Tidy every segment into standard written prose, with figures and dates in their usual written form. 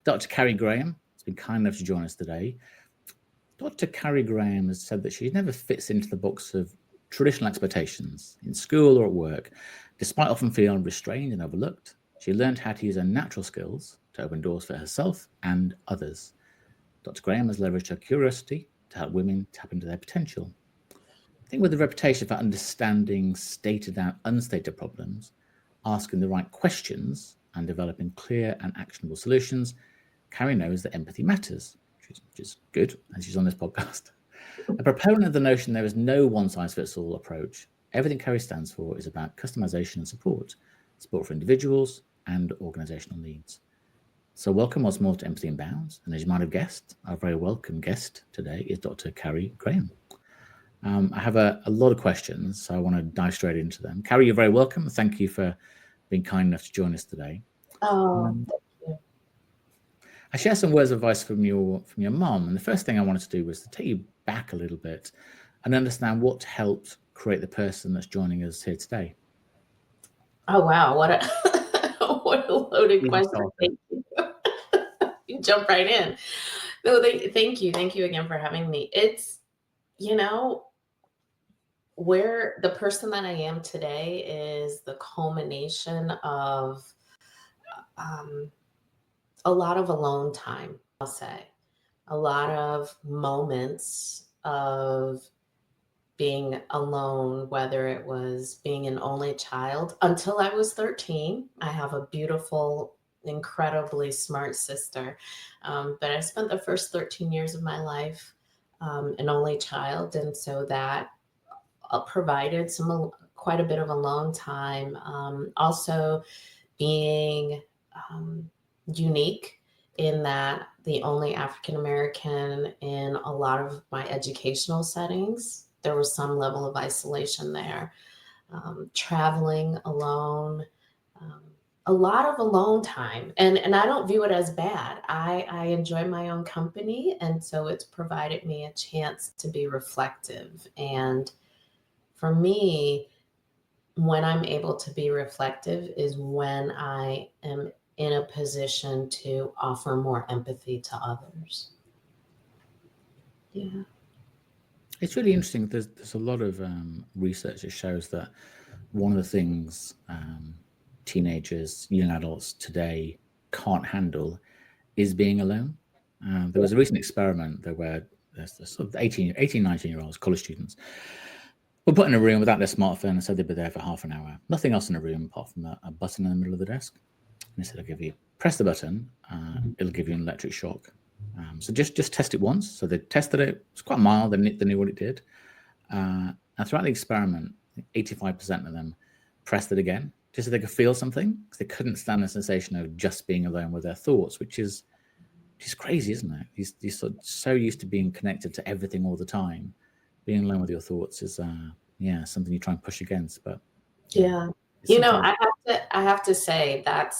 Dr. Carrie Graham has been kind enough to join us today. Dr. Carrie Graham has said that she never fits into the box of traditional expectations in school or at work. Despite often feeling restrained and overlooked, she learned how to use her natural skills to open doors for herself and others. Dr. Graham has leveraged her curiosity to help women tap into their potential. I think with a reputation for understanding stated and unstated problems, asking the right questions, and developing clear and actionable solutions, Carrie knows that empathy matters, which is good, as she's on this podcast. A proponent of the notion there is no one-size-fits-all approach, everything Carrie stands for is about customization and support for individuals and organizational needs. So welcome once more to Empathy Unbound, and as you might have guessed, our very welcome guest today is Dr. Carrie Graham. I have a lot of questions, so I want to dive straight into them. Carrie, you're very welcome. Thank you for being kind enough to join us today. Thank you. I share some words of advice from your mom, and the first thing I wanted to do was to take you back a little bit and understand what helped create the person that's joining us here today. Oh wow, what a loaded question. Thank you. You jump right in. No, thank you again for having me. It's where the person that I am today is the culmination of a lot of alone time, I'll say. A lot of moments of being alone, whether it was being an only child until I was 13. I have a beautiful, incredibly smart sister. But I spent the first 13 years of my life an only child. And so that provided quite a bit of alone time. Also being unique in that the only African American in a lot of my educational settings, there was some level of isolation there. Traveling alone, a lot of alone time. And I don't view it as bad. I enjoy my own company. And so it's provided me a chance to be reflective. And for me, when I'm able to be reflective is when I am in a position to offer more empathy to others. Yeah. It's really interesting. There's a lot of research that shows that one of the things teenagers, young adults today can't handle is being alone. There was a recent experiment where there's sort of 18, 19-year-olds, college students, were put in a room without their smartphone and said they'd be there for half an hour. Nothing else in the room apart from a button in the middle of the desk. And they said, if you press the button, it'll give you an electric shock. So just test it once. So they tested it. It's quite mild. They knew what it did. And throughout the experiment, 85% of them pressed it again, just so they could feel something, because they couldn't stand the sensation of just being alone with their thoughts, which is crazy, isn't it? You're so used to being connected to everything all the time. Being alone with your thoughts is something you try and push against. But yeah. I have to say that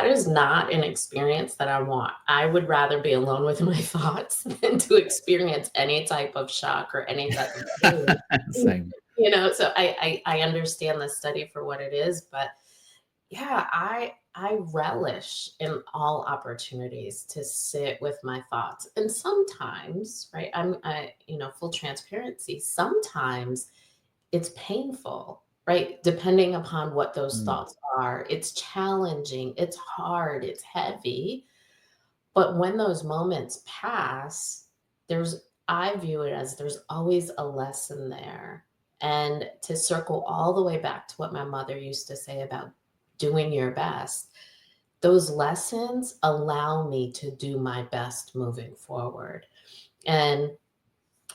is not an experience that I want. I would rather be alone with my thoughts than to experience any type of shock or any type of pain. Same. So I understand the study for what it is, but yeah, I relish in all opportunities to sit with my thoughts. And sometimes, right, full transparency, sometimes it's painful, right? Depending upon what those thoughts are. It's challenging, it's hard, it's heavy. But when those moments pass, I view it as there's always a lesson there. And to circle all the way back to what my mother used to say about doing your best, those lessons allow me to do my best moving forward. And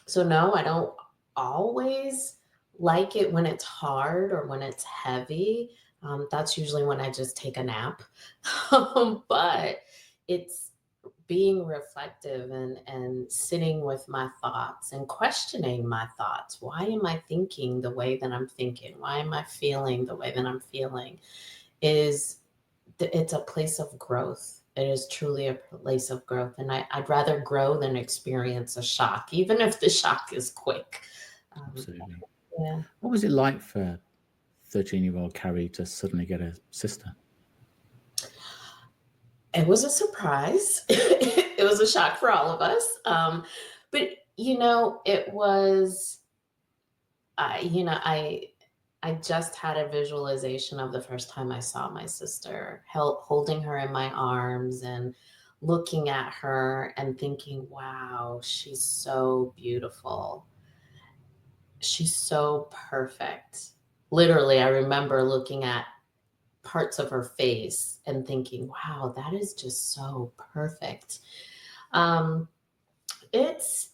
so, no, I don't always like it when it's hard or when it's heavy. That's usually when I just take a nap. But it's being reflective and sitting with my thoughts and questioning my thoughts. Why am I thinking the way that I'm thinking? Why am I feeling the way that I'm feeling? It's a place of growth. It is truly a place of growth. And I'd rather grow than experience a shock, even if the shock is quick. Absolutely. Yeah. What was it like for 13-year-old Carrie to suddenly get a sister? It was a surprise. It was a shock for all of us. But it was, I just had a visualization of the first time I saw my sister, holding her in my arms and looking at her and thinking, wow, she's so beautiful. She's so perfect. Literally, I remember looking at parts of her face and thinking, wow, that is just so perfect. Um, it's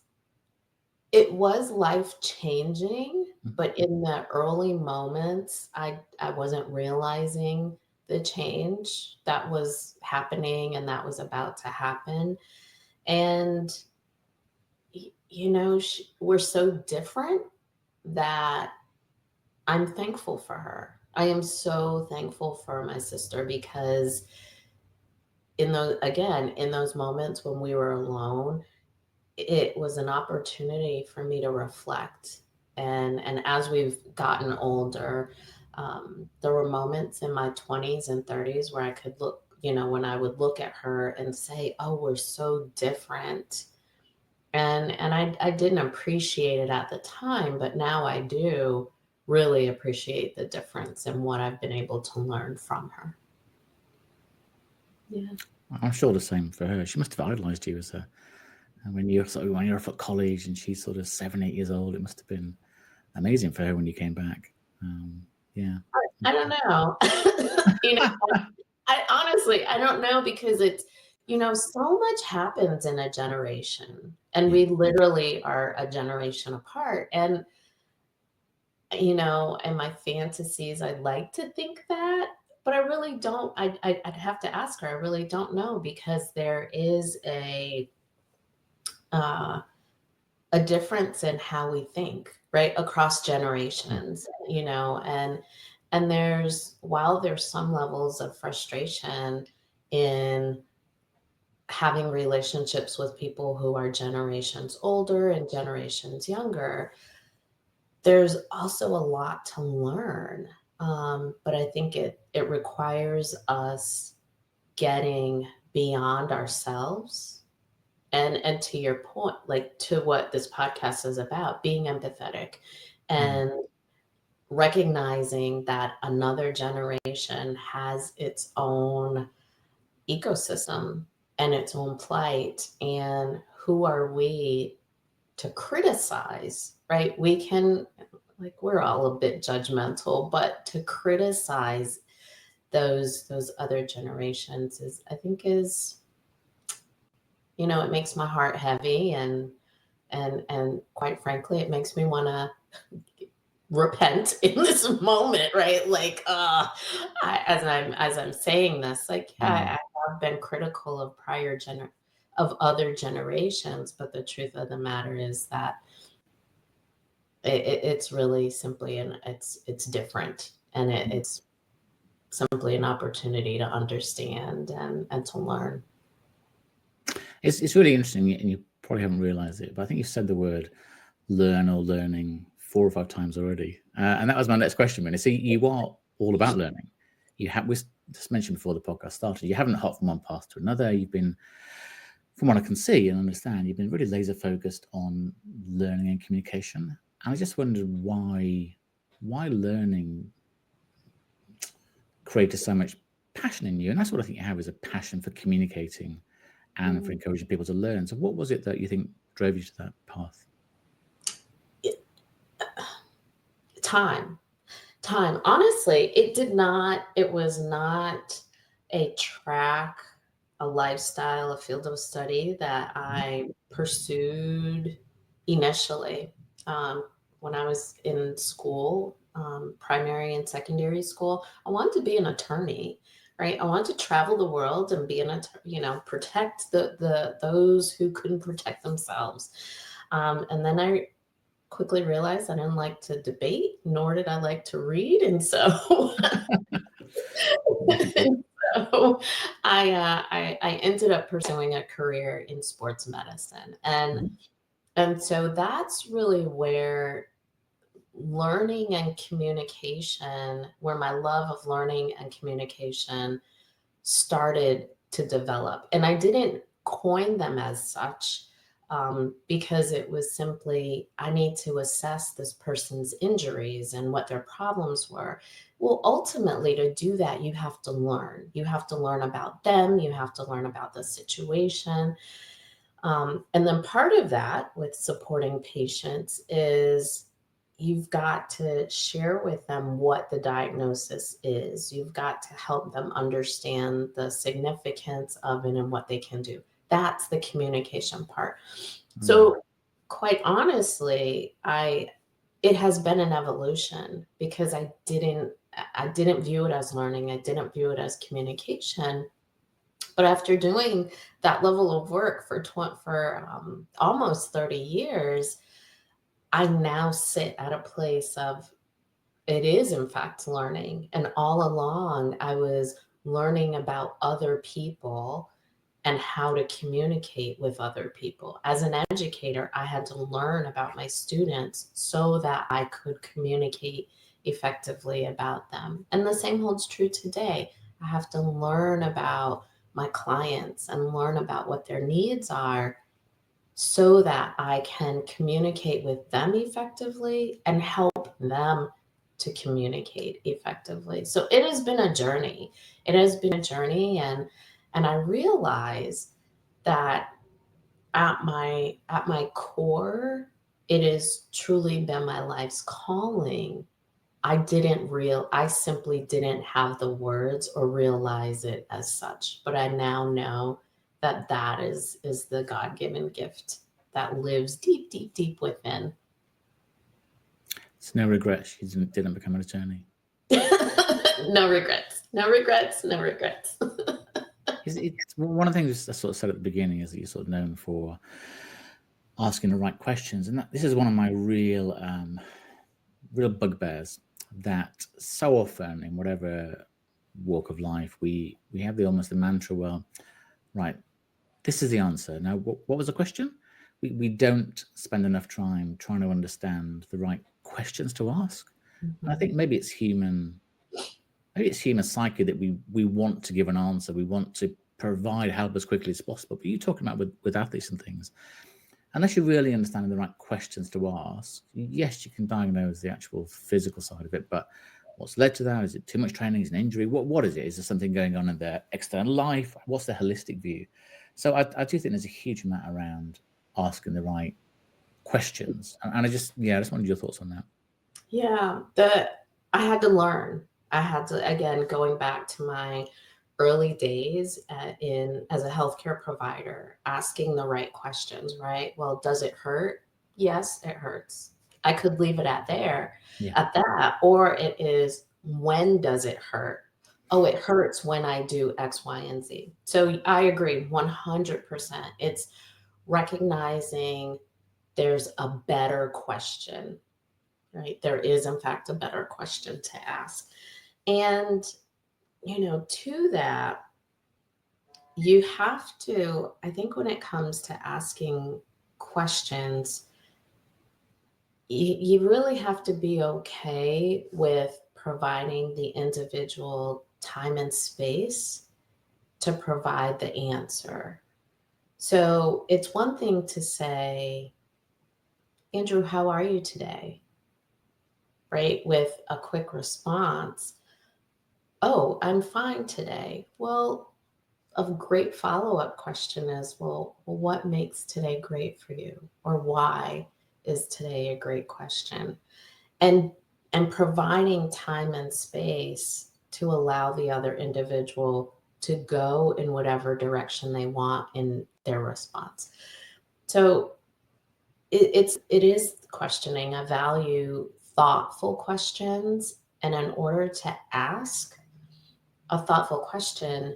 it was life changing, but in the early moments, I wasn't realizing the change that was happening and that was about to happen. And we're so different that I'm thankful for her. I am so thankful for my sister because in those moments when we were alone, it was an opportunity for me to reflect. And as we've gotten older, there were moments in my 20s and 30s where I could look, when I would look at her and say, oh, we're so different. And I didn't appreciate it at the time, but now I do really appreciate the difference and what I've been able to learn from her. Yeah. I'm sure the same for her. She must have idolized you as a when you're off at college and she's sort of 7, 8 years old. It must have been amazing for her when you came back. Yeah. I don't know. I honestly, I don't know because it's, so much happens in a generation and we literally are a generation apart. And, in my fantasies, I'd like to think that, but I really don't. I'd have to ask her. I really don't know because there is uh, a difference in how we think, right? Across generations, and while there's some levels of frustration in having relationships with people who are generations older and generations younger, there's also a lot to learn. But I think it requires us getting beyond ourselves and to your point, like to what this podcast is about, being empathetic and recognizing that another generation has its own ecosystem and its own plight. And who are we to criticize, right? We can, like, we're all a bit judgmental, but to criticize those other generations is it makes my heart heavy and quite frankly, it makes me want to repent in this moment, right? Like, as I'm saying this, like, yeah, I have been critical of of other generations, but the truth of the matter is that it's really simply it's different, and it's simply an opportunity to understand and to learn. It's really interesting, and you probably haven't realized it, but I think you've said the word learn or learning 4 or 5 times already. And that was my next question, really. See, you are all about learning. We just mentioned before the podcast started, you haven't hopped from one path to another. You've been, from what I can see and understand, you've been really laser focused on learning and communication. And I just wondered why learning created so much passion in you. And that's what I think you have, is a passion for communicating and for encouraging people to learn. So what was it that you think drove you to that path? Time. Honestly, it was not a track, a lifestyle, a field of study that I pursued initially. When I was in school, primary and secondary school, I wanted to be an attorney, right? I wanted to travel the world and be protect those who couldn't protect themselves. And then I quickly realized I didn't like to debate, nor did I like to read. And so, I ended up pursuing a career in sports medicine. And so that's really where where my love of learning and communication started to develop. And I didn't coin them as such, because it was simply, I need to assess this person's injuries and what their problems were. Well, ultimately, to do that, you have to learn. You have to learn about them. You have to learn about the situation. And then part of that with supporting patients is you've got to share with them what the diagnosis is. You've got to help them understand the significance of it and what they can do. That's the communication part. So quite honestly, it has been an evolution because I didn't view it as learning. I didn't view it as communication. But after doing that level of work for almost 30 years, I now sit at a place of it is in fact learning. And all along I was learning about other people and how to communicate with other people. As an educator, I had to learn about my students so that I could communicate effectively about them. And the same holds true today. I have to learn about my clients and learn about what their needs are so that I can communicate with them effectively and help them to communicate effectively. So it has been a journey. It has been a journey, and I realize that at my core, it has truly been my life's calling. I simply didn't have the words or realize it as such, but I now know that that is the God-given gift that lives deep, deep, deep within. So no regrets. You didn't become an attorney. No regrets. No regrets. No regrets. It's one of the things I sort of said at the beginning is that you're sort of known for asking the right questions, and this is one of my real bugbears. That so often in whatever walk of life we have the almost the mantra, well, right, this is the answer. Now, what was the question? We don't spend enough time trying to understand the right questions to ask. And I think maybe it's human psyche that we want to give an answer. We want to provide help as quickly as possible. But you're talking about with athletes and things, unless you're really understanding the right questions to ask, yes, you can diagnose the actual physical side of it, but what's led to that? Is it too much training? Is it an injury? What is it? Is there something going on in their external life? What's the holistic view? So I do think there's a huge amount around asking the right questions. And I just wanted your thoughts on that. Yeah, I had to learn. I had to, again, going back to my early days as a healthcare provider, asking the right questions, right? Well, does it hurt? Yes, it hurts. I could leave it at that. Or it is, when does it hurt? Oh, it hurts when I do X, Y, and Z. So I agree 100%. It's recognizing there's a better question, right? There is, in fact, a better question to ask. And, to that, you have to, I think when it comes to asking questions, you really have to be okay with providing the individual time and space to provide the answer. So it's one thing to say, Andrew, how are you today? Right? With a quick response. Oh, I'm fine today. Well, a great follow-up question is, well, what makes today great for you? Or why is today a great question? And providing time and space to allow the other individual to go in whatever direction they want in their response. So it is questioning. I value thoughtful questions. And in order to ask a thoughtful question,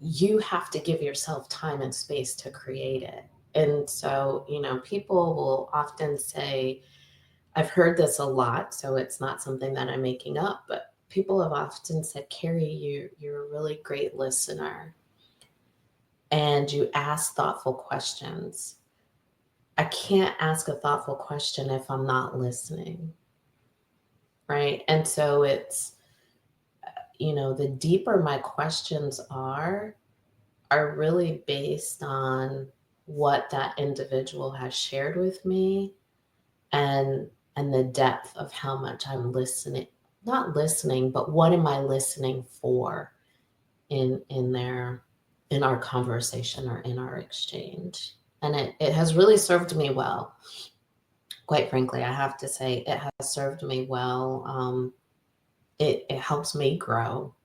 you have to give yourself time and space to create it. And so, people will often say, I've heard this a lot, so it's not something that I'm making up, but people have often said, Carrie, you're a really great listener and you ask thoughtful questions. I can't ask a thoughtful question if I'm not listening. Right. And so it's, the deeper my questions are really based on what that individual has shared with me, and the depth of how much I'm listening, not listening, but what am I listening for in our conversation or in our exchange. And it has really served me well. Quite frankly, I have to say it has served me well. It helps me grow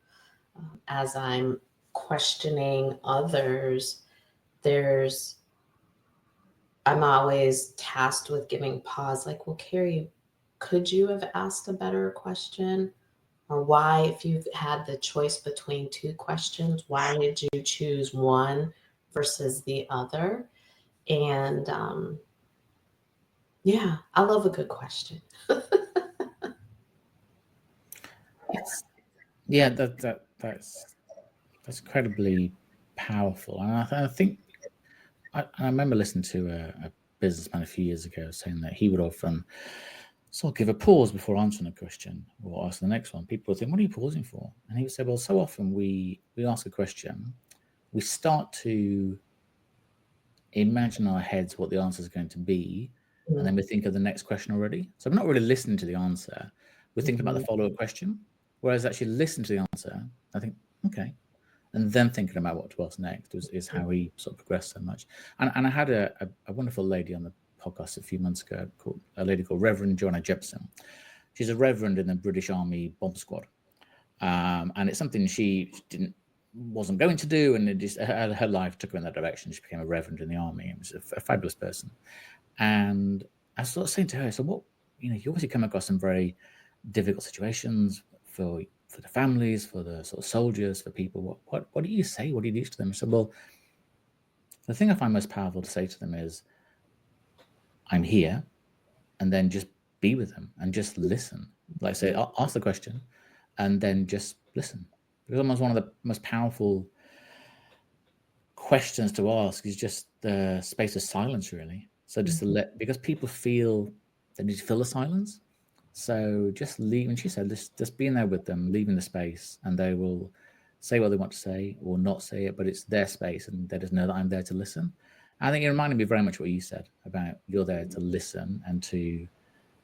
as I'm questioning others. I'm always tasked with giving pause, like, well, Carrie, could you have asked a better question? Or why, if you've had the choice between two questions, why did you choose one versus the other? And yeah, I love a good question. It's yeah, that's incredibly powerful, and I think I remember listening to a businessman a few years ago saying that he would often sort of give a pause before answering a question or ask the next one. People would think, "What are you pausing for?" And he would say, "Well, so often we ask a question, we start to imagine in our heads what the answer is going to be, and then we think of the next question already. So we're not really listening to the answer. We're thinking about the follow-up question, whereas actually listening to the answer, I think, okay, and then thinking about what to ask next is how he sort of progressed so much. And I had a wonderful lady on the podcast a few months ago, a lady called Reverend Joanna Jepson. She's a reverend in the British Army bomb squad, and it's something she wasn't going to do, and it just her life took her in that direction. She became a reverend in the army and was a fabulous person. And I was sort of saying to her, so what, you obviously come across some very difficult situations for the families, for the sort of soldiers, for people. What do you say? What do you do to them? I said, well, the thing I find most powerful to say to them is, I'm here, and then just be with them and just listen. Like I say, ask the question and then just listen. Because almost one of the most powerful questions to ask is just the space of silence, really. So just to because people feel they need to fill the silence. So just leave, and she said, just being there with them, leaving the space, and they will say what they want to say or not say it, but it's their space, and they just know that I'm there to listen. I think it reminded me very much what you said about you're there to listen and to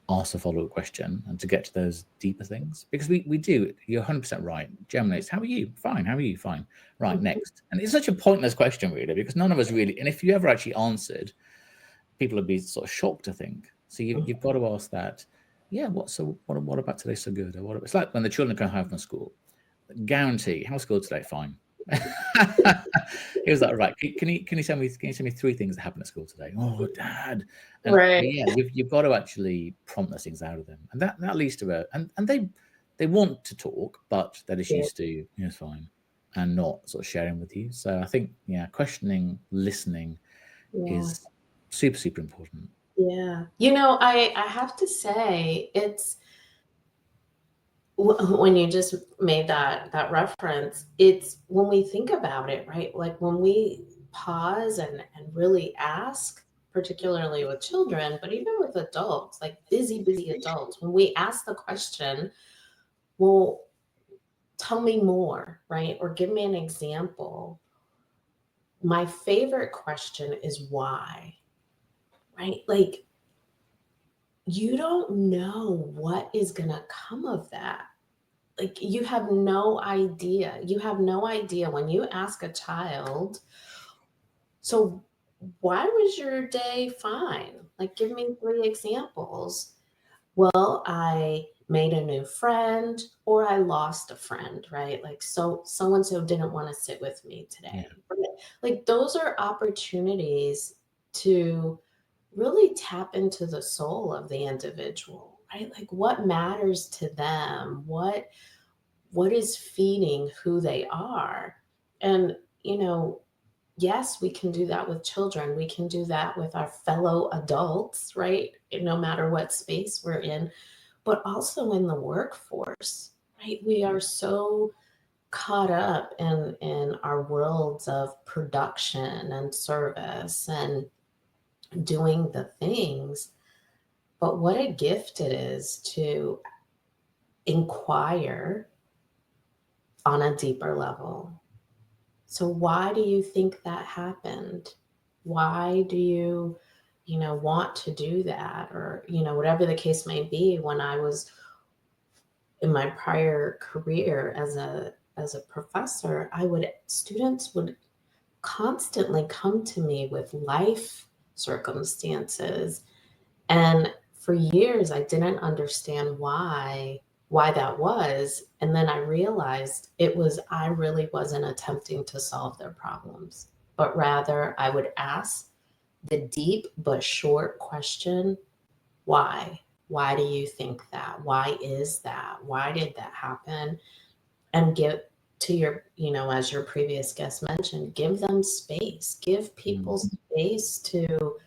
ask a follow-up question and to get to those deeper things, because we do. You're 100% right. Generally, it's how are you? Fine. How are you? Fine. Right. Next. And it's such a pointless question, really, because none of us really, and if you ever actually answered, people would be sort of shocked, I think. So you've got to ask that. Yeah. What about today so good? Or it's like when the children come home from school. Guarantee, how's school today? Fine. He was like, right, can you tell me three things that happened at school today? Oh, Dad. And Right. yeah, you've got to actually prompt those things out of them, and that leads to and they want to talk, but they're just used to it's fine, and not sort of sharing with you. So I think questioning, listening is super important. Yeah. I have to say, it's when you just made that reference, it's when we think about it, right? Like when we pause and really ask, particularly with children, but even with adults, like busy adults, when we ask the question, well, tell me more, right? Or give me an example. My favorite question is why, right? Like, you don't know what is going to come of that. Like, you have no idea. You have no idea when you ask a child, so why was your day fine? Like, give me 3 examples. Well, I made a new friend, or I lost a friend, right? Like, so and so didn't want to sit with me today. Yeah. Like, those are opportunities to really tap into the soul of the individual, right? Like, what matters to them? What is feeding who they are? And, yes, we can do that with children. We can do that with our fellow adults, right? No matter what space we're in, but also in the workforce, right? We are so caught up in our worlds of production and service and doing the things. But what a gift it is to inquire on a deeper level. So why do you think that happened? Why do you, want to do that? Or, whatever the case may be. When I was in my prior career as a professor, students would constantly come to me with life circumstances. And for years, I didn't understand why that was. And then I realized I really wasn't attempting to solve their problems, but rather I would ask the deep but short question, why? Why do you think that? Why is that? Why did that happen? And give to your, as your previous guest mentioned, give them space, give people space to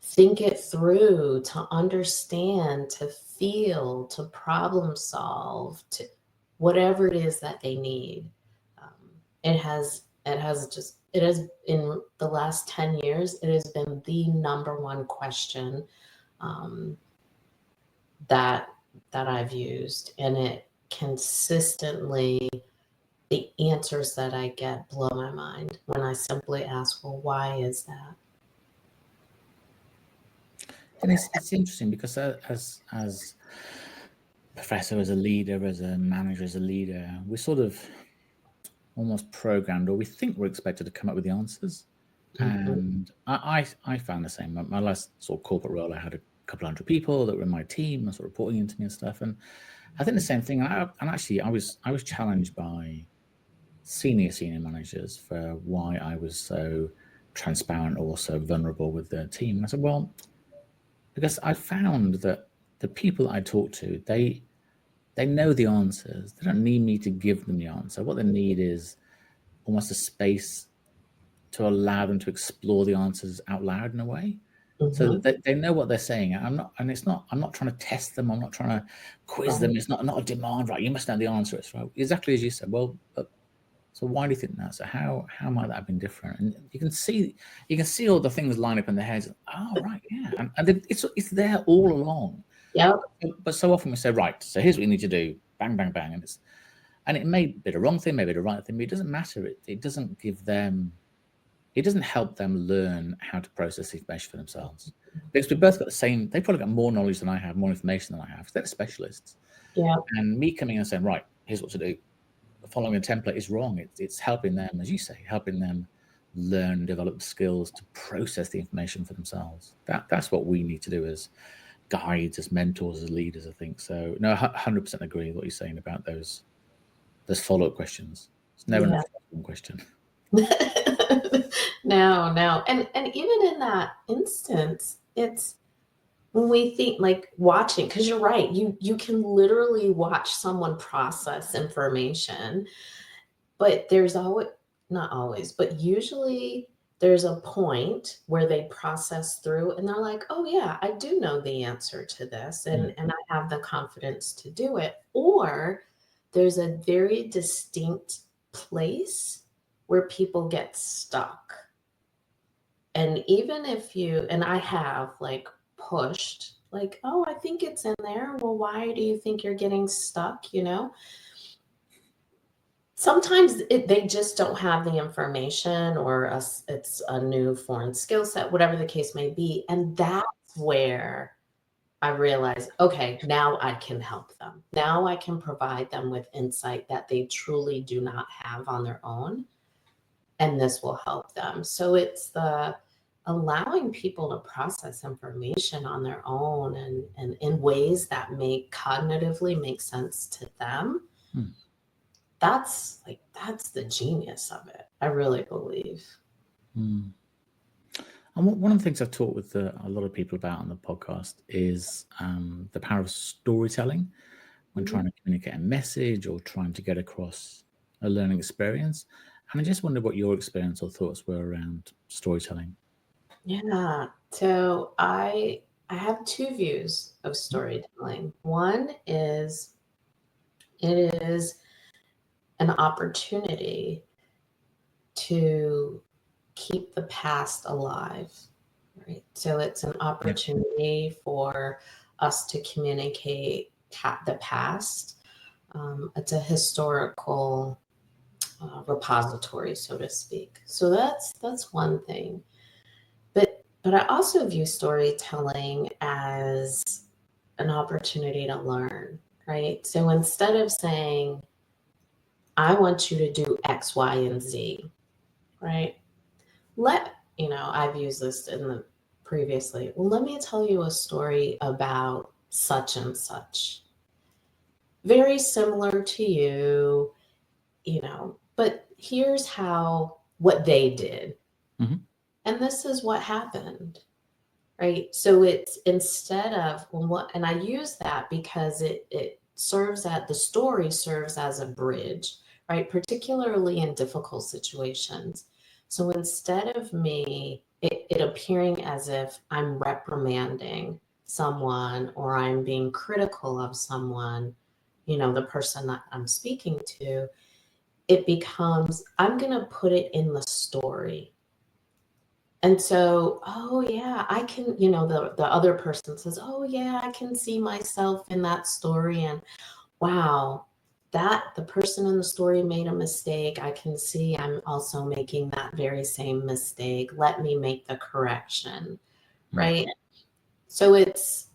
think it through, to understand, to feel, to problem solve, to whatever it is that they need. It has in the last 10 years, it has been the number one question um, that I've used, and it consistently, the answers that I get blow my mind when I simply ask, well, why is that? And it's interesting because as professor, as a leader, as a manager, as a leader, we're sort of almost programmed, or we think we're expected to come up with the answers. Mm-hmm. And I found the same. My last sort of corporate role, I had a couple hundred people that were in my team and sort of reporting into me and stuff. And I think the same thing. And actually, I was challenged by senior managers for why I was so transparent or so vulnerable with their team. And I said, well, because I found that the people I talk to, they know the answers. They don't need me to give them the answer. What they need is almost a space to allow them to explore the answers out loud in a way, so that they know what they're saying. I'm not trying to test them. I'm not trying to quiz them. It's not a demand, right? You must know the answer. It's right. Exactly as you said. Well, but so why do you think that? So how might that have been different? And you can see all the things line up in their heads. Oh, right, yeah, and it's there all along. Yep. But so often we say, right, so here's what you need to do. Bang, bang, bang, and it may be the wrong thing, maybe the right thing, but it doesn't matter. It doesn't give them. It doesn't help them learn how to process information for themselves, because we both got the same. They probably got more knowledge than I have, more information than I have. They're specialists. Yeah. And me coming in and saying, right, here's what to do, following a template is wrong. It's helping them, as you say, helping them learn, develop skills to process the information for themselves. That's what we need to do as guides, as mentors, as leaders, I think. So no, 100% agree with what you're saying about those follow-up questions. It's never enough one question. No. And even in that instance, it's when we think like watching, because you're right, you can literally watch someone process information, but there's always, not always, but usually there's a point where they process through and they're like, oh yeah, I do know the answer to this, and I have the confidence to do it. Or there's a very distinct place where people get stuck. And even if and I have like pushed, like, oh, I think it's in there. Well, why do you think you're getting stuck? Sometimes they just don't have the information, or it's a new foreign skill set, whatever the case may be. And that's where I realized, okay, now I can help them. Now I can provide them with insight that they truly do not have on their own. And this will help them. So it's the allowing people to process information on their own and in ways that cognitively make sense to them. That's the genius of it. I really believe. And one of the things I've talked with a lot of people about on the podcast is the power of storytelling when trying to communicate a message or trying to get across a learning experience. And I just wondered what your experience or thoughts were around storytelling. Yeah. So I have two views of storytelling. One is it is an opportunity to keep the past alive, right? So it's an opportunity for us to communicate the past It's a historical repository, so to speak. So that's one thing. But I also view storytelling as an opportunity to learn, right? So instead of saying, I want you to do X, Y, and Z, right? I've used this in the previously. Well, let me tell you a story about such and such. Very similar to you, but here's what they did. Mm-hmm. And this is what happened, right? So it's instead of, and I use that because the story serves as a bridge, right? Particularly in difficult situations. So instead of it appearing as if I'm reprimanding someone or I'm being critical of someone, the person that I'm speaking to, it becomes, I'm going to put it in the story. And so, oh yeah, I can, the other person says, oh yeah, I can see myself in that story. And wow, the person in the story made a mistake. I can see I'm also making that very same mistake. Let me make the correction. Right. So it's,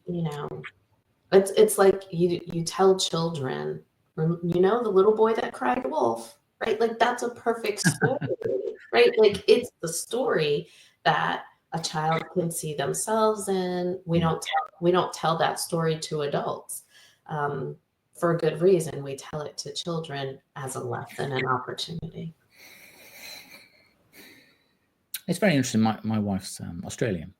it's like you tell children, the little boy that cried wolf, right? Like that's a perfect story, right? Like it's the story that a child can see themselves in. We don't tell that story to adults for a good reason. We tell it to children as a lesson and opportunity. It's very interesting. My wife's Australian.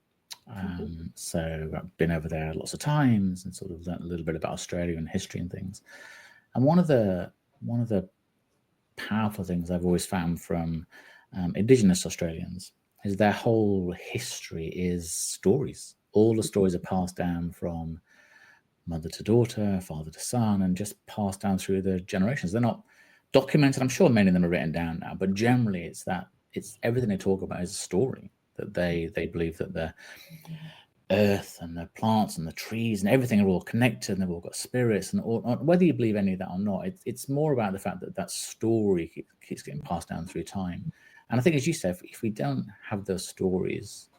So I've been over there lots of times and sort of learned a little bit about Australia and history and things. And one of the powerful things I've always found from Indigenous Australians is their whole history is stories. All the stories are passed down from mother to daughter, father to son, and just passed down through the generations. They're not documented. I'm sure many of them are written down now, but generally it's everything they talk about is a story, that they believe that the earth and the plants and the trees and everything are all connected and they've all got spirits, and whether you believe any of that or not, it's more about the fact that story keeps getting passed down through time. And I think, as you said, if we don't have those stories,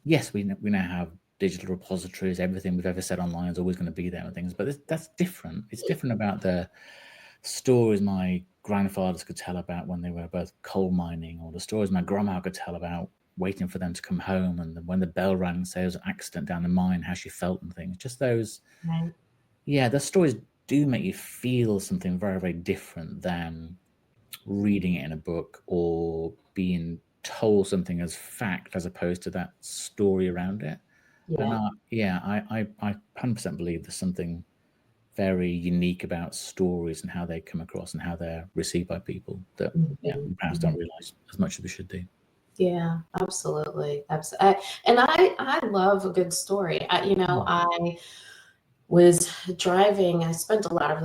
yes, we now have digital repositories. Everything we've ever said online is always going to be there and things, but that's different. It's different about the stories my grandfathers could tell about when they were both coal mining, or the stories my grandma could tell about waiting for them to come home, and when the bell rang and say there was an accident down the mine, how she felt and things. Just those, Right. Yeah, those stories do make you feel something very, very different than reading it in a book or being told something as fact as opposed to that story around it. And I 100% believe there's something very unique about stories and how they come across and how they're received by people that we perhaps don't realize as much as we should do. Yeah, absolutely. And I love a good story. I was driving. I spent a lot of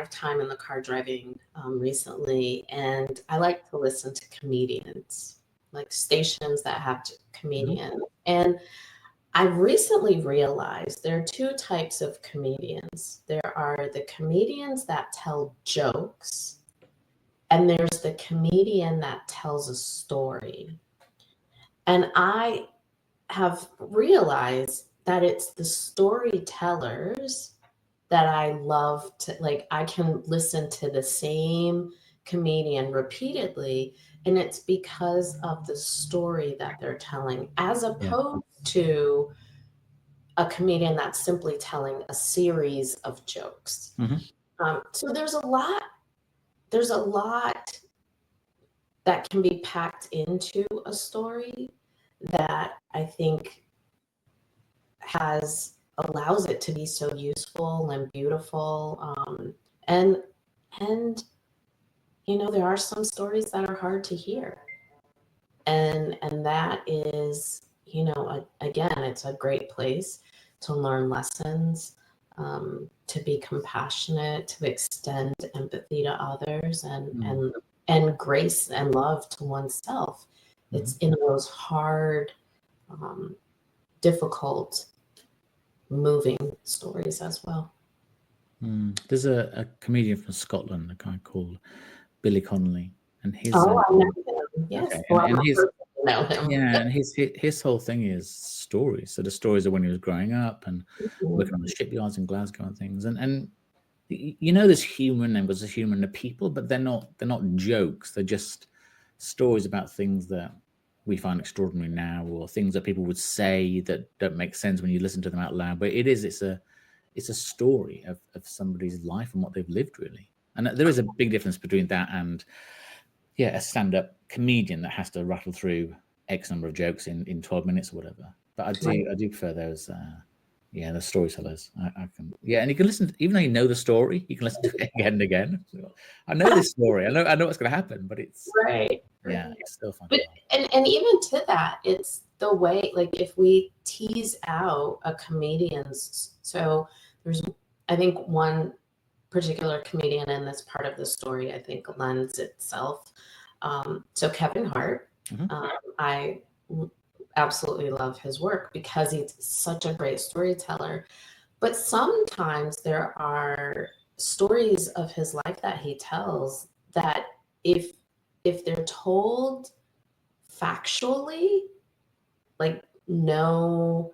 time in the car driving recently, and I like to listen to comedians, like stations that have comedians. And I recently realized there are two types of comedians. There are the comedians that tell jokes, and there's the comedian that tells a story. And I have realized that it's the storytellers that I love to, like, I can listen to the same comedian repeatedly, and it's because of the story that they're telling, as opposed to a comedian that's simply telling a series of jokes. So there's a lot that can be packed into a story that I think allows it to be so useful and beautiful. And there are some stories that are hard to hear. And that is, again, it's a great place to learn lessons, to be compassionate, to extend empathy to others, and grace and love to oneself. It's in those hard, difficult, moving stories as well. There's a comedian from Scotland, a guy called Billy Connolly, and his Oh, I know him. Yes. okay, Well, I'm and a his person who know him. yeah, and his whole thing is stories. So the stories of when he was growing up and working on the shipyards in Glasgow and things, and you know there's humor in them because there's humor in the people, but they're not jokes. They're just stories about things that we find extraordinary now, or things that people would say that don't make sense when you listen to them out loud. But it's a story of somebody's life and what they've lived, really. And there is a big difference between that and a stand-up comedian that has to rattle through X number of jokes in 12 minutes or whatever. But I do prefer those the storytellers. I can and you can listen even though you know the story, you can listen to it again and again. I know this story. I know what's gonna happen, but it's Right. it's still fun. But and even to that, it's the way, like, if we tease out a comedian's, so there's, I think, one particular comedian in this part of the story, I think, lends itself. So Kevin Hart, I absolutely love his work because he's such a great storyteller. But sometimes there are stories of his life that he tells that if they're told factually, like no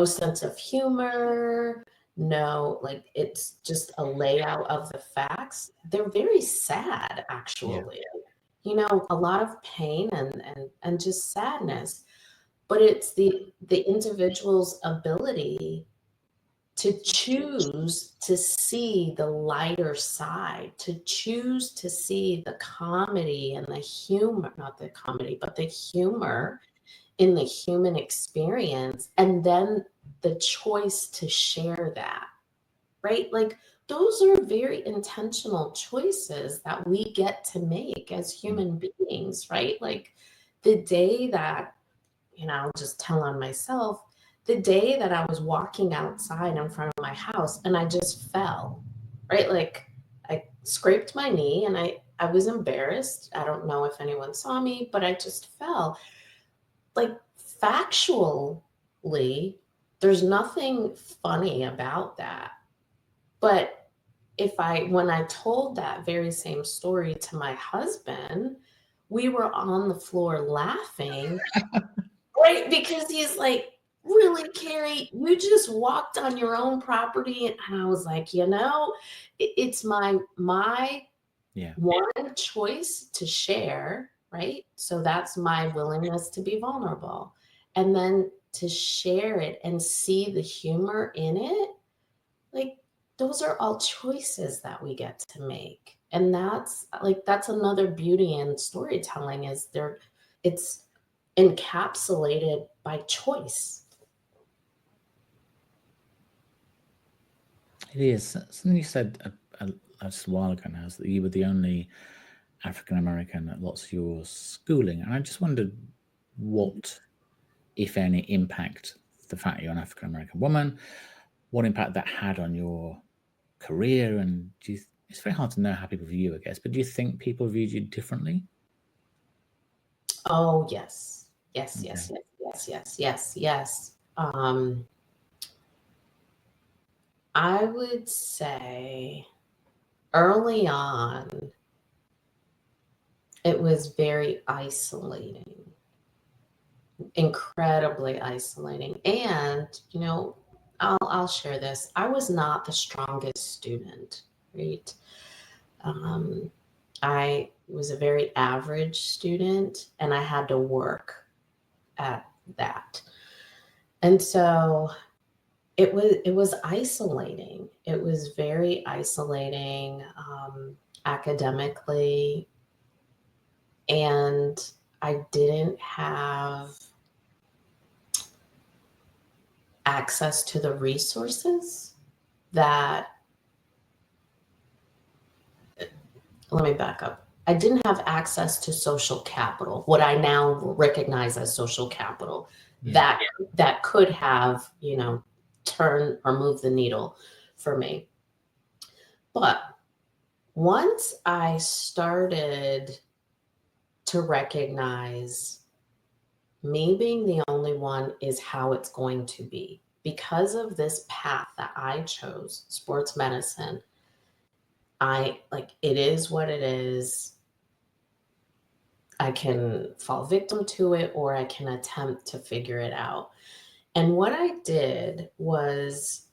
sense of humor, no, like, it's just a layout of the facts, they're very sad, actually. You know, a lot of pain and just sadness. But it's the individual's ability to choose to see the lighter side, to choose to see the comedy and the humor, not the comedy, but the humor in the human experience, and then the choice to share that, right? Like, those are very intentional choices that we get to make as human beings, right? Like, the day that, I'll just tell on myself, the day that I was walking outside in front of my house and I just fell, right? Like, I scraped my knee and I was embarrassed. I don't know if anyone saw me, but I just fell. Like, factually, there's nothing funny about that. But when I told that very same story to my husband, we were on the floor laughing, right? Because he's like, really, Carrie, you just walked on your own property. And I was like, it's my one choice to share, right? So that's my willingness to be vulnerable. And then to share it and see the humor in it, like, those are all choices that we get to make. And that's another beauty in storytelling, is it's encapsulated by choice. It is something you said just a while ago now, is that you were the only African American at lots of your schooling, and I just wondered what, if any, impact the fact you're an African American woman, what impact that had on your career, and it's very hard to know how people view you, I guess, but do you think people viewed you differently? Oh, yes. Yes, Okay. yes, yes, yes, yes, yes, yes. I would say early on, it was very isolating, incredibly isolating. And, I'll share this. I was not the strongest student, right? I was a very average student and I had to work at that. And so it was isolating. It was very isolating, academically, and I didn't have access to the resources that, let me back up. I didn't have access to social capital, what I now recognize as social capital, that could have, turn or move the needle for me. But once I started to recognize me being the only one is how it's going to be, because of this path that I chose, sports medicine, it is what it is. I can fall victim to it, or I can attempt to figure it out. And what I did was,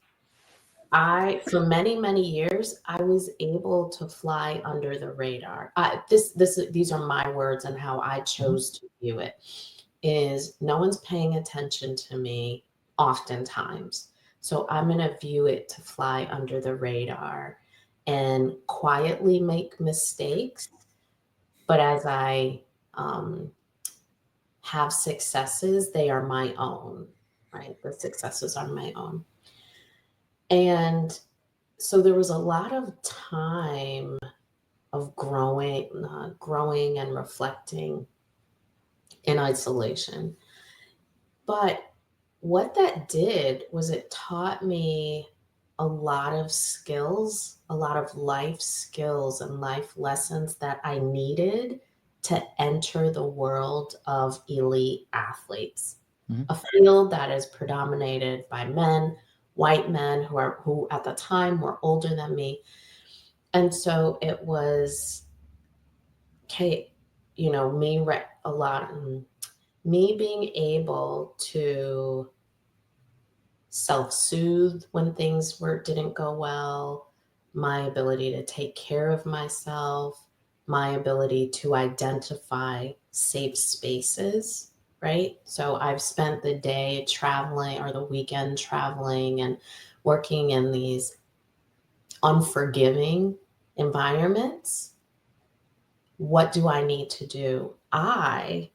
for many, many years, I was able to fly under the radar. These are my words and how I chose to view it, is no one's paying attention to me oftentimes. So I'm going to view it to fly under the radar and quietly make mistakes. But as I have successes, they are my own, right? The successes are my own. And so there was a lot of time of growing and reflecting in isolation. But what that did was it taught me a lot of skills, a lot of life skills and life lessons that I needed to enter the world of elite athletes, a field that is predominated by men, white men who at the time were older than me. And so it was, okay, me being able to self-soothe when things didn't go well, my ability to take care of myself, my ability to identify safe spaces, right? So I've spent the day traveling, or the weekend traveling and working in these unforgiving environments. What do I need to do? I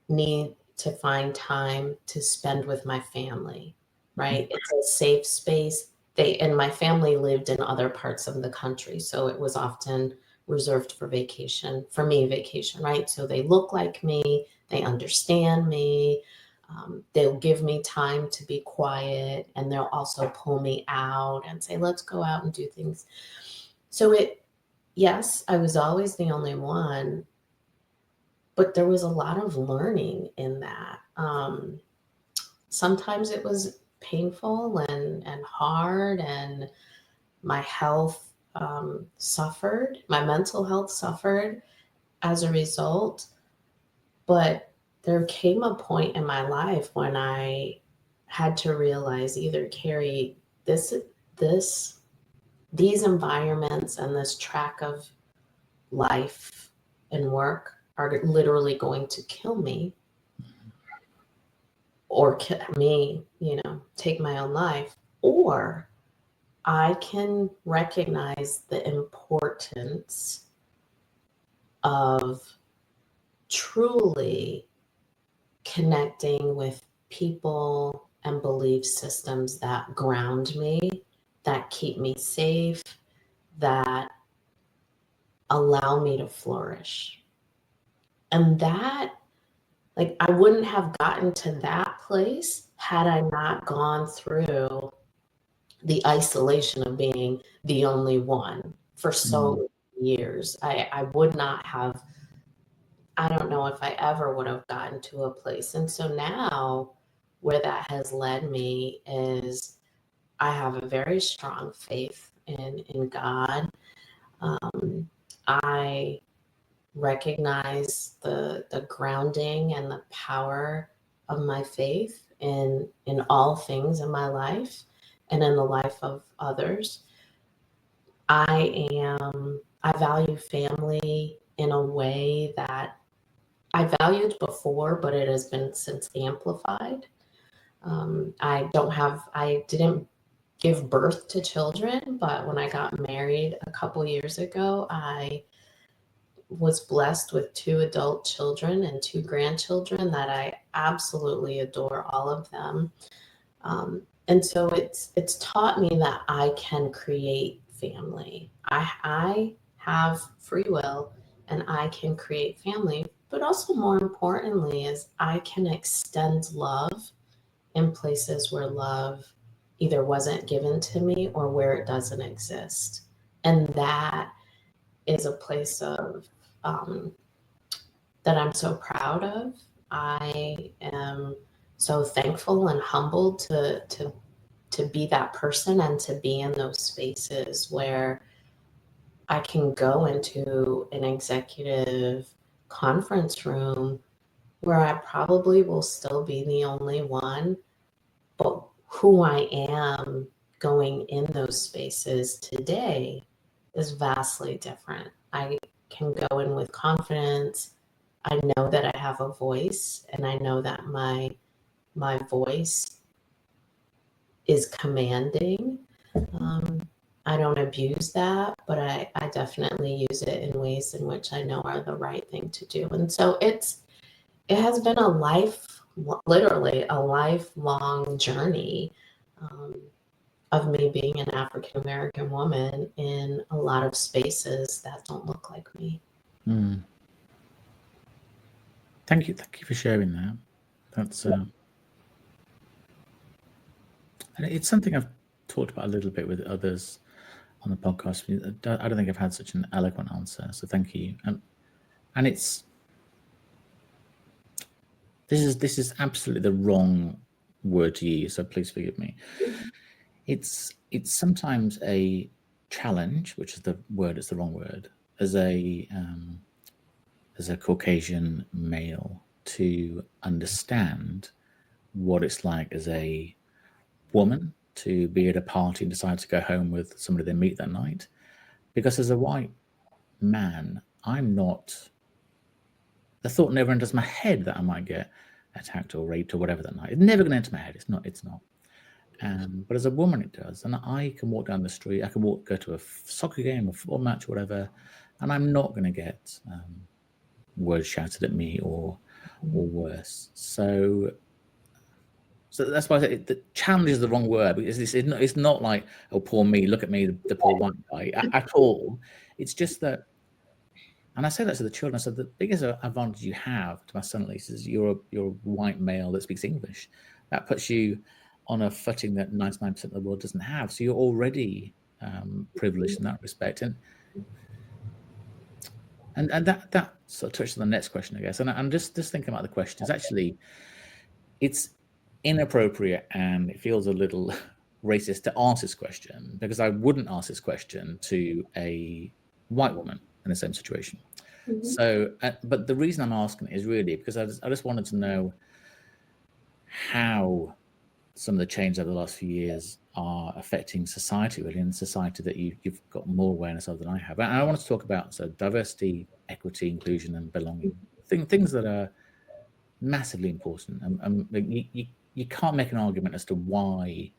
need to find time to spend with my family, right? It's a safe space. And my family lived in other parts of the country, so it was often reserved for vacation, right? So they look like me, they understand me, they'll give me time to be quiet, and they'll also pull me out and say, let's go out and do things. So yes, I was always the only one, but there was a lot of learning in that. Sometimes it was painful and hard, and my health suffered. My mental health suffered as a result. But there came a point in my life when I had to realize, either, Carrie, these environments and this track of life and work are literally going to kill me, or take my own life, or I can recognize the importance of truly connecting with people and belief systems that ground me, that keep me safe, that allow me to flourish. And that, I wouldn't have gotten to that place had I not gone through the isolation of being the only one for so many years. I would not have, I don't know if I ever would have gotten to a place. And so now, where that has led me is, I have a very strong faith in God. I recognize the grounding and the power of my faith in all things in my life and in the life of others. I value family in a way that I valued before, but it has been since amplified. I didn't give birth to children, but when I got married a couple years ago, I was blessed with 2 adult children and 2 grandchildren that I absolutely adore, all of them. And so it's taught me that I can create family. I have free will, and I can create family, but also, more importantly, is I can extend love in places where love either wasn't given to me or where it doesn't exist. And that is a place of that I'm so proud of. I am so thankful and humbled to be that person and to be in those spaces where I can go into an executive conference room where I probably will still be the only one, but who I am going in those spaces today is vastly different. I can go in with confidence. I know that I have a voice, and I know that my voice is commanding. Um, I don't abuse that, but I definitely use it in ways in which I know are the right thing to do. And so it has been literally a lifelong journey, of me being an African American woman in a lot of spaces that don't look like me. Mm. Thank you for sharing that. That's and it's something I've talked about a little bit with others on the podcast. I don't think I've had such an eloquent answer, so thank you. And it's this is absolutely the wrong word to use, so please forgive me. It's sometimes a challenge, which is the word, it's the wrong word, as a Caucasian male to understand what it's like as a woman to be at a party and decide to go home with somebody they meet that night. Because as a white man, I'm not, the thought never enters my head that I might get attacked or raped or whatever that night. It's never going to enter my head. It's not. But as a woman, it does. And I can walk down the street, I can go to a soccer game, a football match, whatever, and I'm not going to get words shouted at me or worse. So that's why I say the challenge is the wrong word, because it's not like, oh, poor me, look at me, the poor white guy at all. It's just that, and I say that to the children. I said the biggest advantage you have, to my son at least, is you're a white male that speaks English. That puts you on a footing that 99% of the world doesn't have. So you're already privileged in that respect. And that sort of touches on the next question, I guess. And I'm just thinking about the questions. Actually, it's inappropriate and it feels a little racist to ask this question, because I wouldn't ask this question to a white woman in the same situation. Mm-hmm. So, but the reason I'm asking it is really because I just wanted to know how some of the changes over the last few years are affecting society, really, and society that you've got more awareness of than I have. And I want to talk about diversity, equity, inclusion, and belonging, things that are massively important. You can't make an argument as to why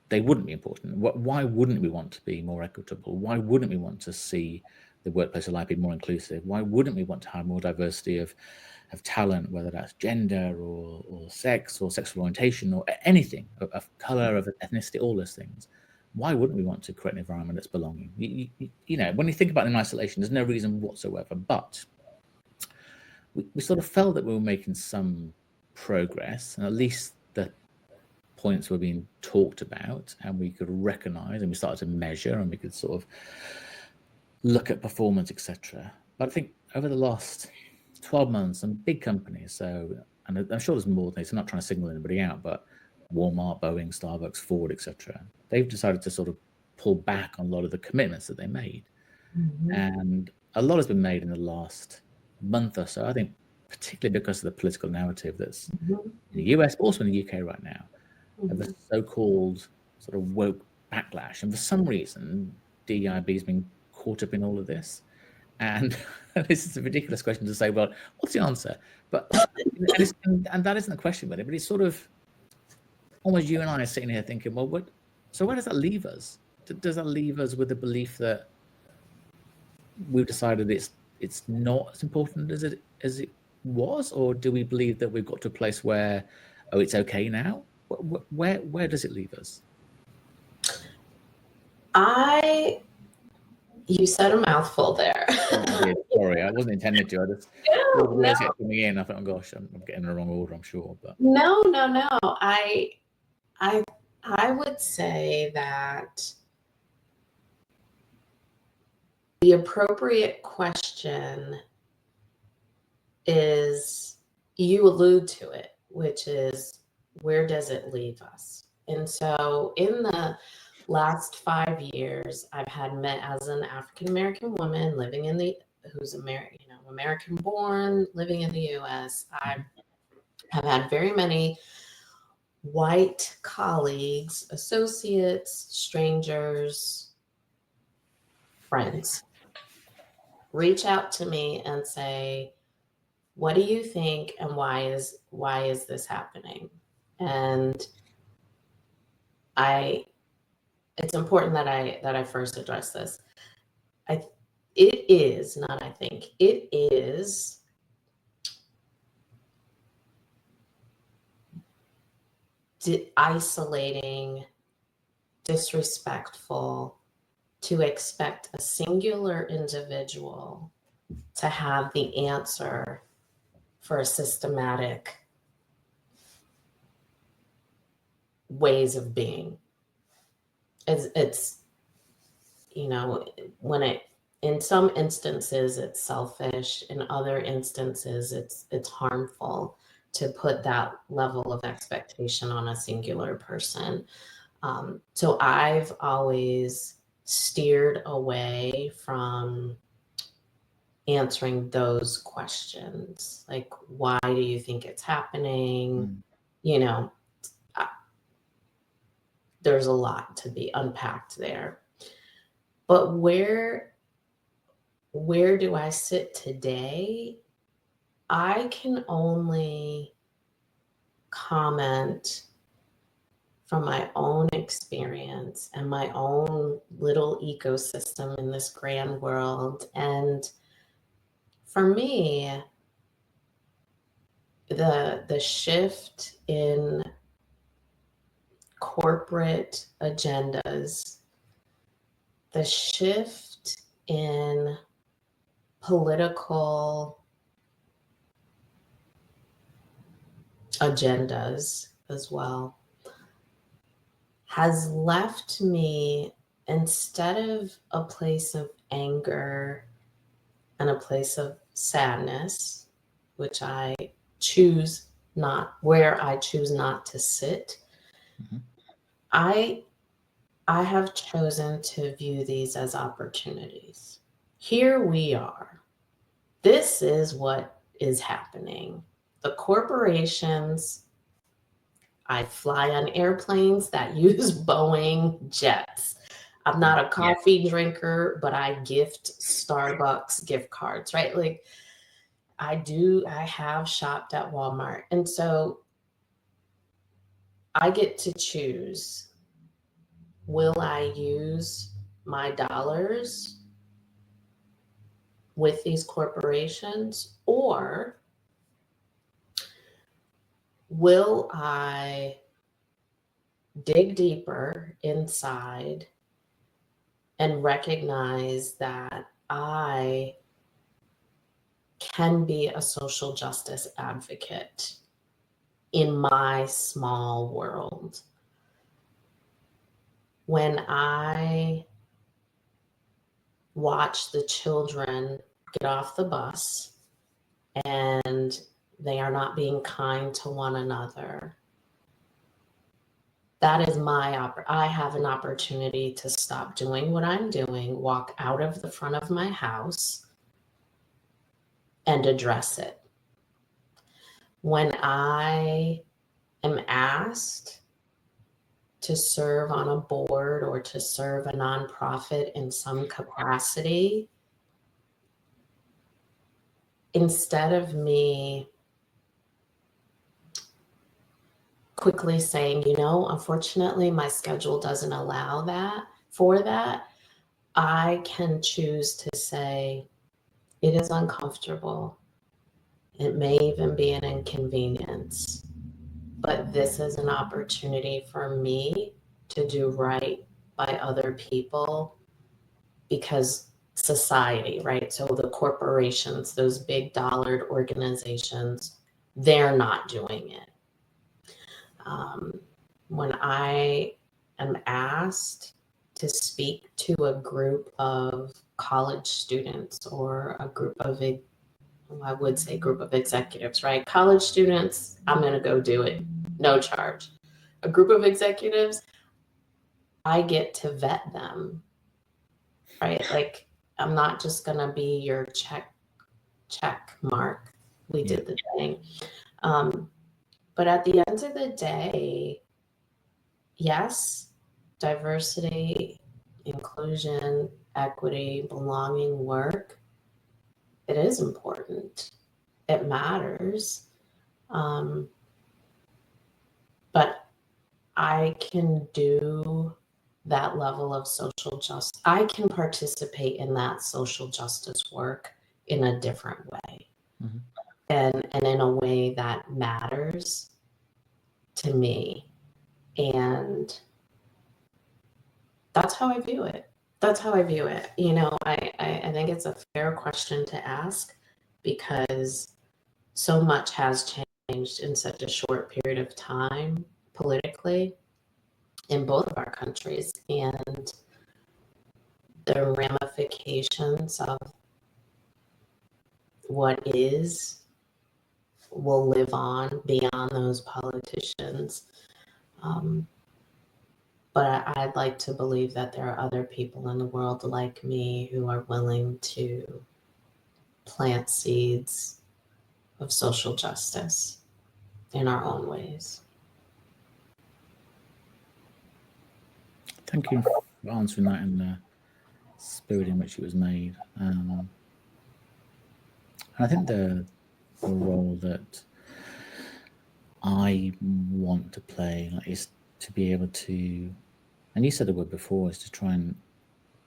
they wouldn't be important. Why wouldn't we want to be more equitable? Why wouldn't we want to see the workplace of life be more inclusive? Why wouldn't we want to have more diversity of talent, whether that's gender or sex or sexual orientation or anything, of color, of ethnicity, all those things? Why wouldn't we want to create an environment that's belonging? You know, when you think about it in isolation, there's no reason whatsoever. But we sort of felt that we were making some progress, and at least the points were being talked about, and we could recognize, and we started to measure, and we could sort of look at performance, etc. But I think over the last 12 months, some big companies, and I'm sure there's more than this, I'm not trying to signal anybody out, but Walmart, Boeing, Starbucks, Ford, etc., they've decided to sort of pull back on a lot of the commitments that they made. Mm-hmm. And a lot has been made in the last month or so, I think, particularly because of the political narrative that's in the US, but also in the UK right now, of the so-called sort of woke backlash. And for some reason, DEIB has been caught up in all of this. And this is a ridiculous question to say, well, what's the answer? But and that isn't the question, but it's sort of almost you and I are sitting here thinking, well, so where does that leave us? Does that leave us with the belief that we've decided it's not as important as it was, or do we believe that we've got to a place where, oh, it's okay now? Where does it leave us? You said a mouthful there. Sorry, I wasn't intended to. I just words kept coming in. I thought, oh gosh, I'm getting in the wrong order, I'm sure. But no. I would say that the appropriate question is, you allude to it, which is, where does it leave us? And so in the last 5 years, I've had met as an African American woman living in the who's American born, living in the US. I have had very many white colleagues, associates, strangers, friends reach out to me and say, what do you think, and why is this happening? And it's important that I first address this. It is not, I think, it is isolating, disrespectful to expect a singular individual to have the answer for a systematic ways of being. It's when it, in some instances it's selfish, in other instances it's harmful to put that level of expectation on a singular person. So I've always steered away from answering those questions, like, why do you think it's happening? There's a lot to be unpacked there. But where do I sit today? I can only comment from my own experience and my own little ecosystem in this grand world. And for me, the shift in corporate agendas, the shift in political agendas as well, has left me, instead of a place of anger and a place of sadness, which I choose not, where I choose not to sit, I have chosen to view these as opportunities. Here we are. This is what is happening. The corporations, I fly on airplanes that use Boeing jets. I'm not a coffee drinker, but I gift Starbucks gift cards, right? Like I have shopped at Walmart. And so I get to choose, will I use my dollars with these corporations, or will I dig deeper inside and recognize that I can be a social justice advocate in my small world? When I watch the children get off the bus and they are not being kind to one another, that is I have an opportunity to stop doing what I'm doing, walk out of the front of my house, and address it. When I am asked to serve on a board or to serve a nonprofit in some capacity, instead of me quickly saying, unfortunately, my schedule doesn't allow that, I can choose to say, it is uncomfortable. It may even be an inconvenience, but this is an opportunity for me to do right by other people, because society, right? So the corporations, those big dollared organizations, they're not doing it. When I am asked to speak to a group of college students or a group of I would say group of executives, right? College students, I'm going to go do it, no charge. A group of executives, I get to vet them, right? Like, I'm not just going to be your check mark. We did the thing. But at the end of the day, yes, diversity, inclusion, equity, belonging, work, it is important. It matters. But I can do that level of social justice. I can participate in that social justice work in a different way. Mm-hmm. And in a way that matters to me. And that's how I view it. That's how I view it. You know, I think it's a fair question to ask because so much has changed in such a short period of time politically in both of our countries, and the ramifications of what is will live on beyond those politicians. But I'd like to believe that there are other people in the world like me who are willing to plant seeds of social justice in our own ways. Thank you for answering that in the spirit in which it was made. And I think the role that I want to play is to be able to, and you said the word before, is to try and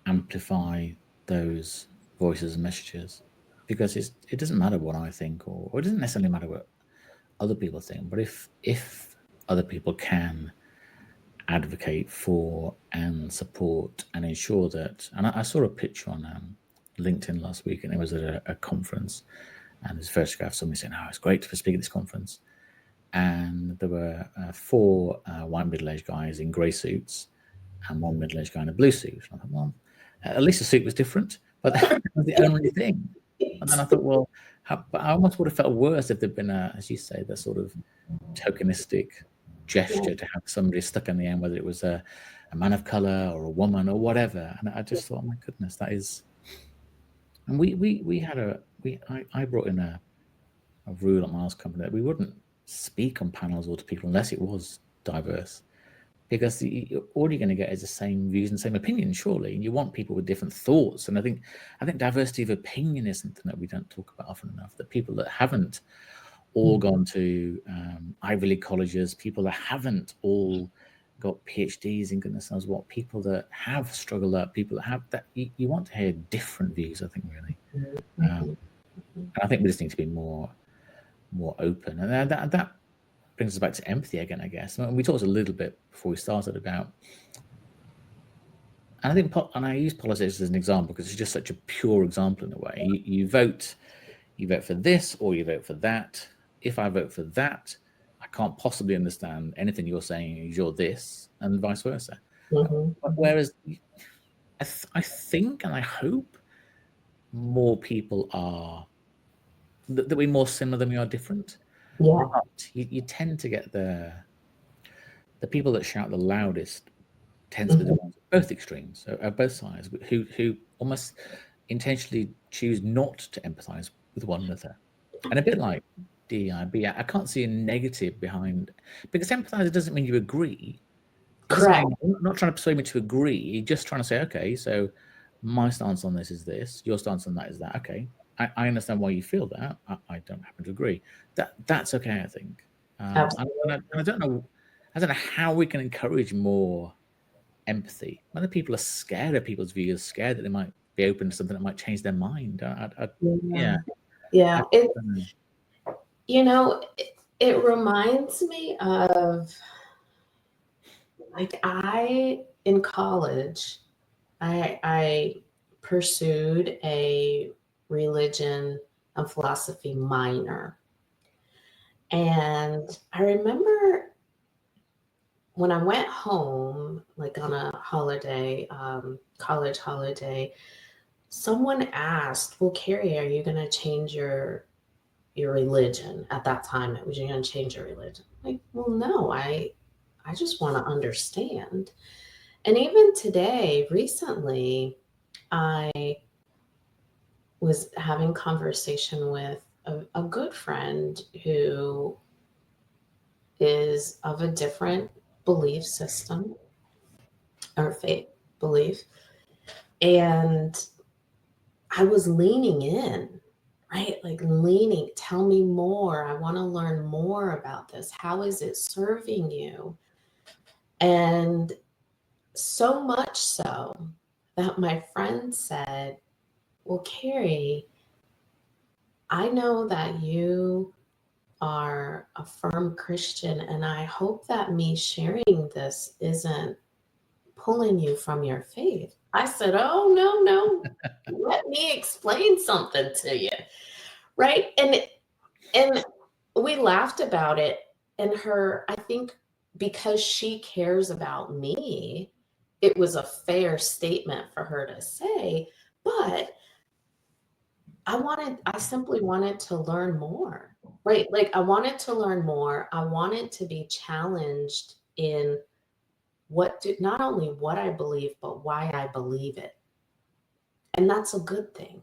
amplify those voices and messages, because it doesn't matter what I think, or it doesn't necessarily matter what other people think, but if other people can advocate for and support and ensure that, and I saw a picture on LinkedIn last week, and it was at a conference, and there's a photograph of somebody saying, "Oh, it's great to speak at this conference," and there were 4 white middle-aged guys in grey suits and 1 middle-aged guy in a blue suit. And I thought, well, at least the suit was different, but that was the only thing. And then I thought, well, but I almost would have felt worse if there'd been as you say, the sort of tokenistic gesture to have somebody stuck in the end, whether it was a man of color or a woman or whatever. And I just thought, oh my goodness, that is. And I brought in a rule at my last company that we wouldn't speak on panels or to people unless it was diverse, because all you're going to get is the same views and same opinions, surely. And you want people with different thoughts. And I think diversity of opinion is something that we don't talk about often enough. That people that haven't all gone to Ivy League colleges, people that haven't all got PhDs in goodness knows what, people that have struggled up, people that have that, you want to hear different views, I think, really. And I think we just need to be more open. And that brings us back to empathy again, I guess. I mean, we talked a little bit before we started about, and I think, and I use politics as an example because it's just such a pure example in a way. You vote for this or you vote for that. If I vote for that, I can't possibly understand anything you're saying is you're this, and vice versa. Whereas I think and I hope more people are, that we're more similar than we are different. Yeah. But you tend to get the people that shout the loudest tends to be the ones at both extremes, at both sides, who almost intentionally choose not to empathize with one another. And a bit like DEIB, I can't see a negative behind, because empathizer doesn't mean you agree. Correct. I'm not trying to persuade me to agree. You're just trying to say, okay, so my stance on this is this, your stance on that is that. Okay, I understand why you feel that. I don't happen to agree. That's okay, I think. And I don't know how we can encourage more empathy. Whether people are scared of people's views, scared that they might be open to something that might change their mind. Yeah. It reminds me of, like, in college, I pursued a religion and philosophy minor. And I remember when I went home, like on a holiday, college holiday, someone asked, well, Carrie, are you going to change your your religion at that time. It was, you're going to change your religion. Like, well, no, I just want to understand. And even today, recently, I was having conversation with a good friend who is of a different belief system or faith belief. And I was leaning in, right? Like leaning, tell me more. I want to learn more about this. How is it serving you? And so much so that my friend said, well, Carrie, I know that you are a firm Christian, and I hope that me sharing this isn't pulling you from your faith. I said, oh, no. Let me explain something to you. Right. And we laughed about it. And I think because she cares about me, it was a fair statement for her to say. But I simply wanted to learn more, right? Like I wanted to learn more. I wanted to be challenged in not only what I believe, but why I believe it. And that's a good thing.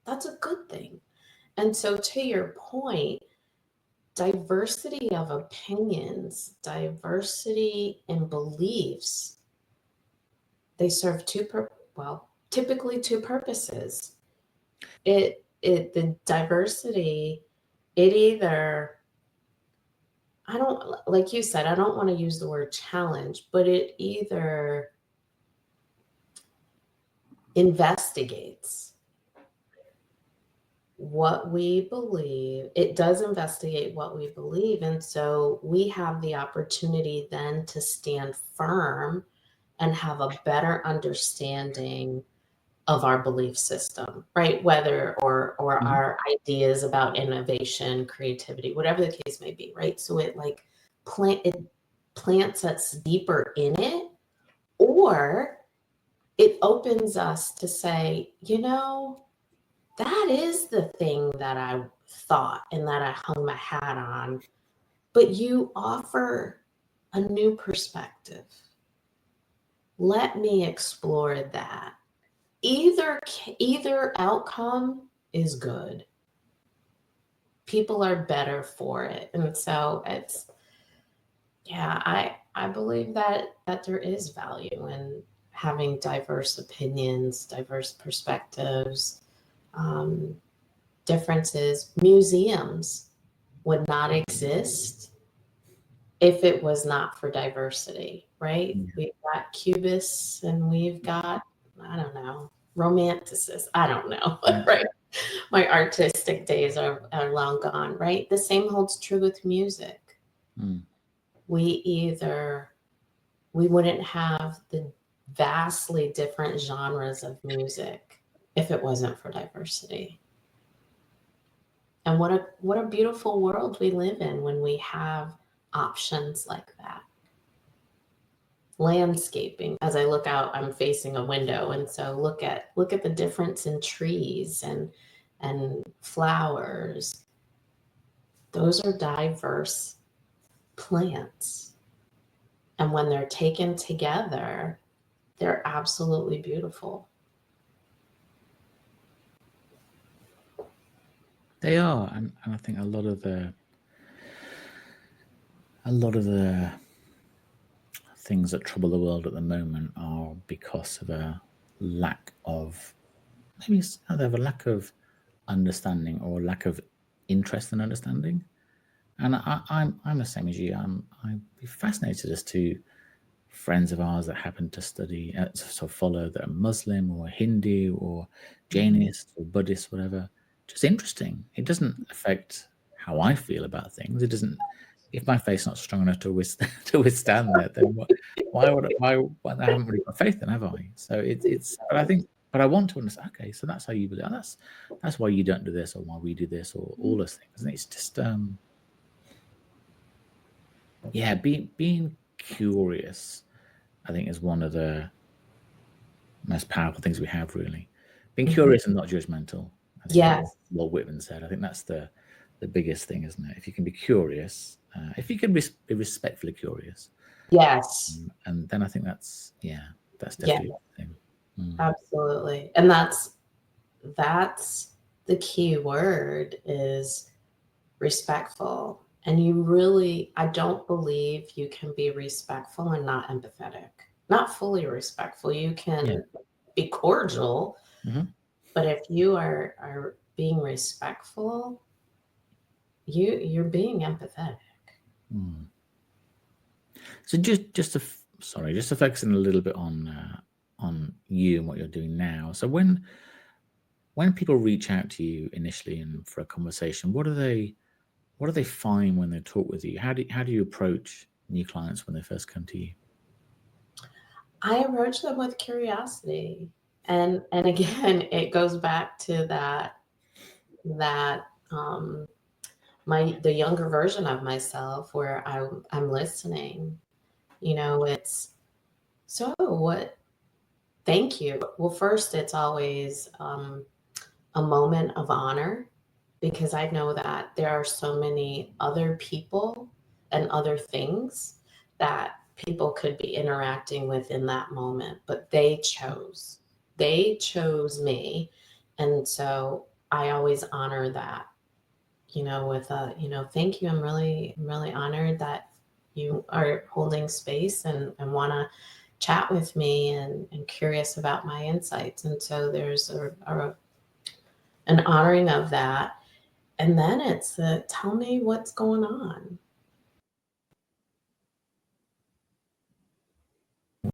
That's a good thing. And so to your point, diversity of opinions, diversity in beliefs, they serve typically two purposes. The diversity, it either, I don't, like you said, I don't want to use the word challenge, but it either investigates what we believe. It does investigate what we believe. And so we have the opportunity then to stand firm and have a better understanding of our belief system, right? Whether or our ideas about innovation, creativity, whatever the case may be, right? So it plants us deeper in it, or it opens us to say, that is the thing that I thought and that I hung my hat on, but you offer a new perspective. Let me explore that. Either outcome is good. People are better for it. And so I believe that there is value in having diverse opinions, diverse perspectives, differences. Museums would not exist if it was not for diversity, right? We've got cubists and we've got, I don't know, romanticists. I don't know, right? My artistic days are long gone, right? The same holds true with music. We wouldn't have the vastly different genres of music if it wasn't for diversity. And what a beautiful world we live in when we have options like that. Landscaping, as I look out, I'm facing a window, and so look at the difference in trees and flowers. Those are diverse plants. And when they're taken together, they're absolutely beautiful. They are, and I think a lot of the things that trouble the world at the moment are because of a lack of understanding or lack of interest in understanding. And I'm the same as you. I'd be fascinated as to friends of ours that happen to study, sort of follow, that are Muslim or Hindu or Jainist or Buddhist, whatever. Just interesting. It doesn't affect how I feel about things. It doesn't. If my faith's not strong enough to withstand that, then why I haven't really got faith in, have I? So it's. But I want to understand. Okay, so that's how you believe. That's why you don't do this, or why we do this, or all those things. And it's just being curious, I think, is one of the most powerful things we have, really. Being curious and not judgmental. Yes. What Whitman said. I think that's the the biggest thing, isn't it? If you can be curious, if you can be respectfully curious, Yes. and then I think that's Yeah, definitely the thing. absolutely. And that's the key word is respectful. And you really, I don't believe you can be respectful and not empathetic, not fully respectful. You can Yeah. be cordial, Mhm. but if you are being respectful, you're being empathetic. So just to focus in a little bit on you and what you're doing now. So when people reach out to you initially and for a conversation, what do they find when they talk with you? How do you approach new clients when they first come to you? I approach them with curiosity. And again, it goes back to that the younger version of myself where I'm listening. It's so what thank you. Well, first it's always a moment of honor because I know that there are so many other people and other things that people could be interacting with in that moment, but they chose me. And so I always honor that, with thank you. I'm really honored that you are holding space and want to chat with me and curious about my insights. And so there's an honoring of that. And then it's tell me what's going on.